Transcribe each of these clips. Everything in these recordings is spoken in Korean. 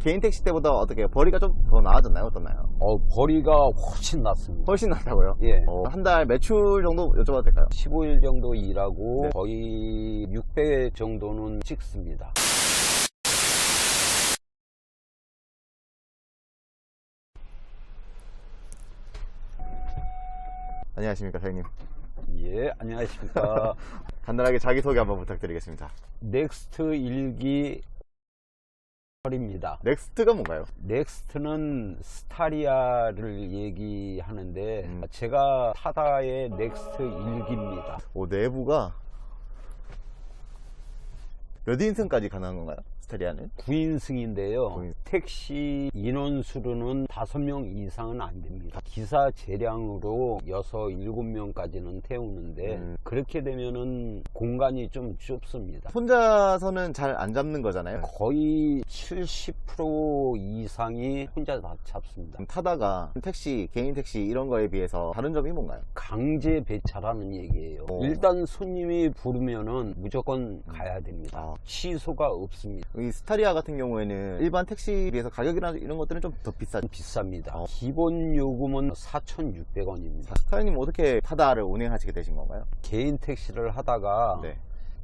개인 택시 때보다 어떻게 벌이가 좀 더 나아졌나요? 어떻나요? 벌이가 훨씬 낫습니다. 훨씬 낫다고요? 예. 한 달 매출 정도 여쭤봐도 될까요? 15일 정도 일하고 네. 거의 600회 정도는 찍습니다. 안녕하십니까, 사장님. 예, 안녕하십니까. 간단하게 자기소개 한번 부탁드리겠습니다. 넥스트 1기 입니다. 넥스트가 뭔가요? 넥스트는 스타리아를 얘기하는데 제가 타다의 넥스트 1기입니다. 내부가 몇 인승까지 가능한 건가요? 스타리아는? 9인승인데요. 9인승. 택시 인원수로는 5명 이상은 안 됩니다. 기사 재량으로 6, 7명까지는 태우는데 그렇게 되면은 공간이 좀 좁습니다. 혼자서는 잘 안 잡는 거잖아요. 거의 70% 이상이 혼자 다 잡습니다. 타다가 택시, 개인 택시 이런 거에 비해서 다른 점이 뭔가요? 강제 배차라는 얘기예요. 일단 손님이 부르면은 무조건 가야 됩니다. 취소가 없습니다. 이 스타리아 같은 경우에는 일반 택시에 비해서 가격이나 이런 것들은 좀 더 비쌉니다. 기본 요금은 4,600원입니다. 사장님 어떻게 타다를 운행하시게 되신 건가요? 개인 택시를 하다가 네.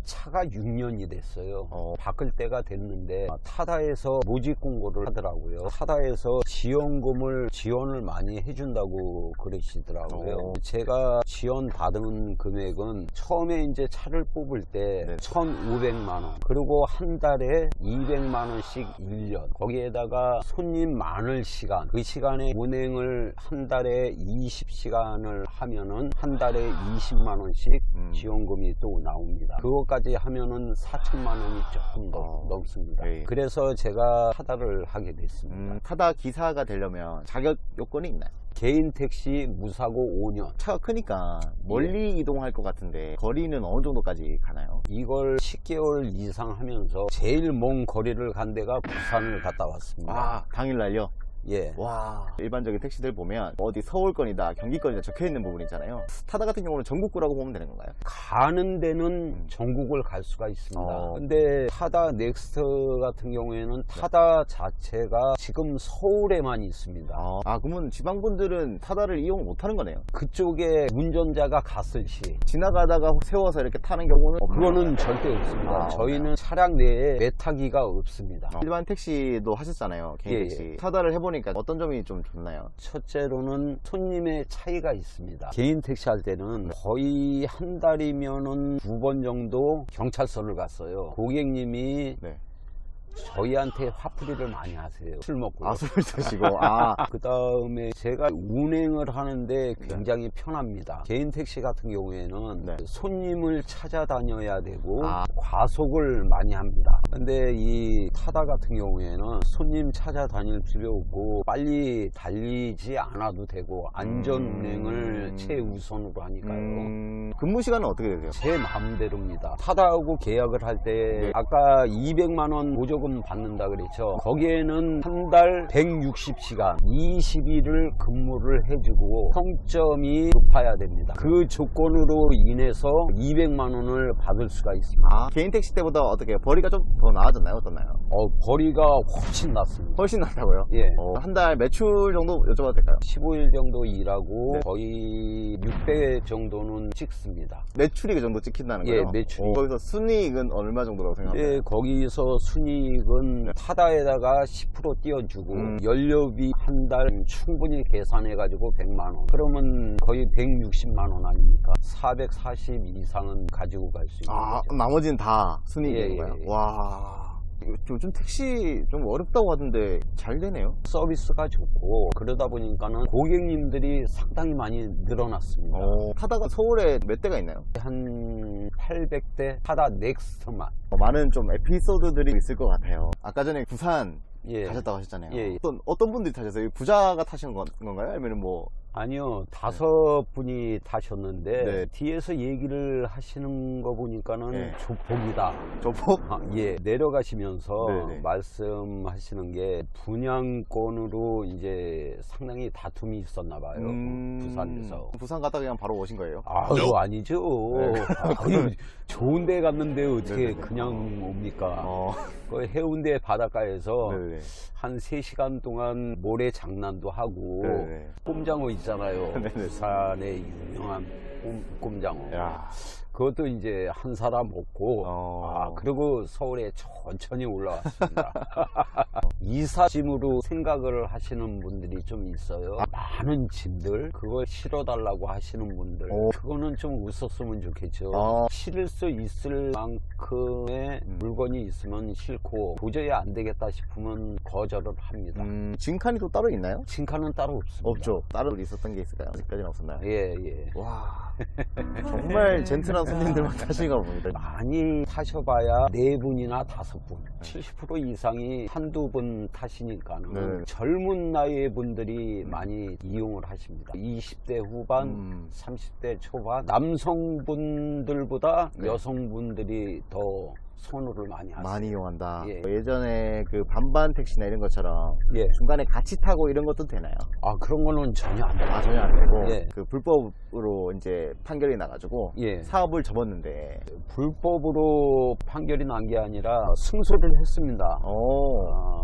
차가 6년이 됐어요. 바꿀 때가 됐는데 타다에서 모집 공고를 하더라고요. 타다에서 지원을 많이 해준다고 그러시더라고요. 제가 지원 받은 금액은 처음에 이제 차를 뽑을 때 1,500만 원, 그리고 한 달에 200만 원씩 1년, 거기에다가 손님 많을 시간, 그 시간에 운행을 한 달에 20시간을 하면은 한 달에 20만 원씩 지원금이 또 나옵니다. 그것까지 하면은 4천만 원이 조금 더 넘습니다. 네. 그래서 제가 타다를 하게 됐습니다. 타다 기사가 되려면 자격 요건이 있나요? 개인 택시 무사고 5년. 차가 크니까 멀리 이동할 것 같은데 거리는 어느 정도까지 가나요? 이걸 10개월 이상 하면서 제일 먼 거리를 간 데가 부산을 갔다 왔습니다. 당일날요? 예. 와, 일반적인 택시들 보면 어디 서울권이다, 경기권이다 적혀 있는 부분 있잖아요. 타다 같은 경우는 전국구라고 보면 되는 건가요? 가는 데는 전국을 갈 수가 있습니다. 근데 타다 넥스트 같은 경우에는 타다 자체가 지금 서울에만 있습니다. 그러면 지방분들은 타다를 이용 못 하는 거네요. 그쪽에 운전자가 갔을 시 지나가다가 세워서 이렇게 타는 경우는 그거는 절대 없습니다. 저희는 차량 내에 매타기가 없습니다. 일반 택시도 하셨잖아요, 개인 택시. 타다를 해보니까 어떤 점이 좀 좋나요? 첫째로는 손님의 차이가 있습니다. 개인 택시 할 때는 거의 한 달이면은 2번 정도 경찰서를 갔어요. 고객님이 저희한테 화풀이를 많이 하세요. 술 먹고. 술을 드시고. 그 다음에 제가 운행을 하는데 굉장히 편합니다. 개인 택시 같은 경우에는 손님을 찾아다녀야 되고 과속을 많이 합니다. 근데 이 타다 같은 경우에는 손님 찾아다닐 필요 없고 빨리 달리지 않아도 되고 안전 운행을 최우선으로 하니까요. 근무 시간은 어떻게 되세요? 제 마음대로입니다. 타다하고 계약을 할 때 아까 200만 원 모조금 받는다 그랬죠. 거기에는 한 달 160시간 20일을 근무를 해주고 평점이 높아야 됩니다. 그 조건으로 인해서 200만 원을 받을 수가 있습니다. 개인 택시 때보다 어떻게 벌이가 좀 더 나아졌나요? 어떻나요? 벌이가 훨씬 낫습니다. 훨씬 낫다고요? 예. 한 달 매출 정도 여쭤봐도 될까요? 15일 정도 일하고 거의 600회 정도는 찍습니다. 매출이 그 정도 찍힌다는 거예요? 예, 매출이. 거기서 순이익은 얼마 정도라고 생각하세요? 예, 거기서 순이익은 타다에다가 10% 띄워주고 연료비 한 달 충분히 계산해 가지고 100만 원, 그러면 거의 160만 원 아닙니까? 440 이상은 가지고 갈 수 있는 거죠. 나머지는 다 순이익인 거예요? 예. 와, 요즘 택시 좀 어렵다고 하던데 잘 되네요? 서비스가 좋고 그러다 보니까는 고객님들이 상당히 많이 늘어났습니다. 타다가 서울에 몇 대가 있나요? 한 800대 타다 넥스트만. 많은 좀 에피소드들이 있을 것 같아요. 아까 전에 부산 예. 가셨다고 하셨잖아요. 예. 어떤 분들이 타셨어요? 부자가 타신 건가요? 아니면 뭐 아니요, 5분이 타셨는데 네. 뒤에서 얘기를 하시는 거 보니까는 네. 조폭이다. 조폭? 예, 내려가시면서 네네. 말씀하시는 게 분양권으로 이제 상당히 다툼이 있었나 봐요. 부산에서. 부산 갔다 그냥 바로 오신 거예요? 아유, 아니죠. 네. 아유, 좋은 데 갔는데 어떻게 네네네. 그냥 옵니까? 어. 그 해운대 바닷가에서 네네. 한 3시간 동안 모래 장난도 하고 네네. 꼼장어 있잖아요. 네네. 부산의 유명한 꼼장어. 야. 그것도 이제 한 사람 먹고 어. 그리고 서울에 천천히 올라왔습니다. 이삿짐으로 생각을 하시는 분들이 좀 있어요. 많은 짐들 그걸 실어달라고 하시는 분들 오. 그거는 좀 웃었으면 좋겠죠. 어. 실을 수 있을 만큼의 물건이 있으면 싫고 도저히 안 되겠다 싶으면 거절을 합니다. 짐칸이 또 따로 있나요? 진카는 따로 없습니다. 없죠. 따로 있었던 게 있을까요? 아직까지는 없었나요? 예, 예. 와. 정말 젠틀한 손님들만 타시는가 봅니다. 많이 타셔봐야 4분이나 5분 70% 이상이 한두 분 타시니까는 네. 젊은 나이의 분들이 많이 이용을 하십니다. 20대 후반 30대 초반 남성분들보다 네. 여성분들이 더 선호를 많이 하세요. 많이 이용한다. 예. 예전에 그 반반 택시나 이런 것처럼 예. 중간에 같이 타고 이런 것도 되나요? 그런 거는 전혀 안 돼요. 전혀 안 되고 예. 그 불법으로 이제 판결이 나가지고 예. 사업을 접었는데 불법으로 판결이 난 게 아니라 승소를 했습니다.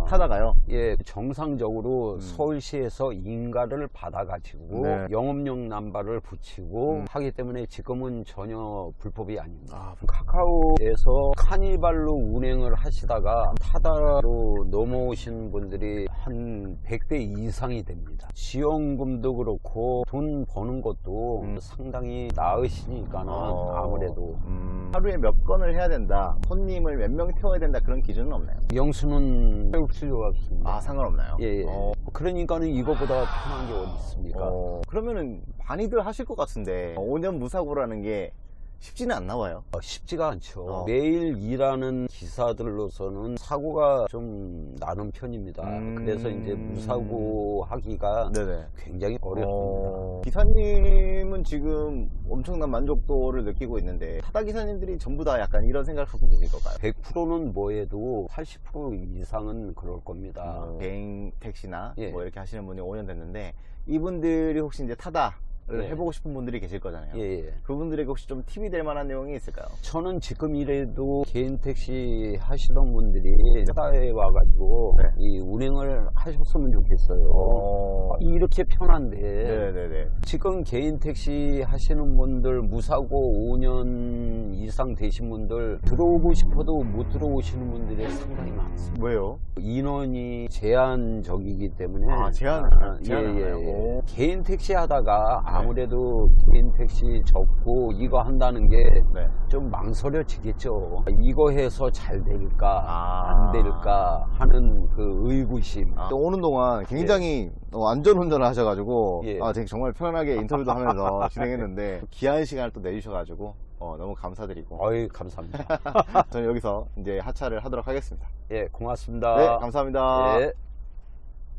타다가요? 예, 정상적으로 서울시에서 인가를 받아가지고 네. 영업용 남발을 붙이고 하기 때문에 지금은 전혀 불법이 아닙니다. 아, 카카오에서 카니발로 운행을 하시다가 타다로 넘어오신 분들이 한 100대 이상이 됩니다. 지원금도 그렇고 돈 버는 것도 상당히 나으시니까는 아무래도 하루에 몇 건을 해야 된다, 손님을 몇 명 태워야 된다, 그런 기준은 없나요? 영수는 세울 필요가 없습니다. 상관없나요? 예, 예. 그러니까는 이거보다 편한 게 어디 있습니까? 그러면은 많이들 하실 것 같은데 5년 무사고라는 게 쉽지는 않나 봐요. 쉽지가 않죠. 매일 일하는 기사들로서는 사고가 좀 나는 편입니다. 그래서 이제 무사고 하기가 네네. 굉장히 어렵습니다. 기사님은 지금 엄청난 만족도를 느끼고 있는데 타다 기사님들이 전부 다 약간 이런 생각을 갖고 계실 걸까요? 100%는 뭐해도 80% 이상은 그럴 겁니다. 개인 택시나 예. 뭐 이렇게 하시는 분이 5년 됐는데 이분들이 혹시 이제 타다를 예. 해보고 싶은 분들이 계실 거잖아요. 예, 예. 그분들에게 혹시 좀 팁이 될 만한 내용이 있을까요? 저는 지금 이래도 개인 택시 하시던 분들이 타다에 와가지고 이 운행을 하셨으면 좋겠어요. 이렇게 편한데 네네네. 지금 개인 택시 하시는 분들 무사고 5년 이상 되신 분들 들어오고 싶어도 못 들어오시는 분들이 상당히 많습니다. 왜요? 인원이 제한적이기 때문에 제한하나요? 개인 택시 하다가 아무래도 개인 택시 접고 이거 한다는 게 좀 망설여지겠죠. 이거 해서 잘 될까 안 될까 하는 그 의구심. 또 오는 동안 굉장히 안전운전을 하셔가지고 제가 정말 편안하게 인터뷰도 하면서 진행했는데 귀한 시간을 또 내주셔가지고 너무 감사드리고. 감사합니다. 저는 여기서 이제 하차를 하도록 하겠습니다. 예, 고맙습니다. 네, 감사합니다. 예.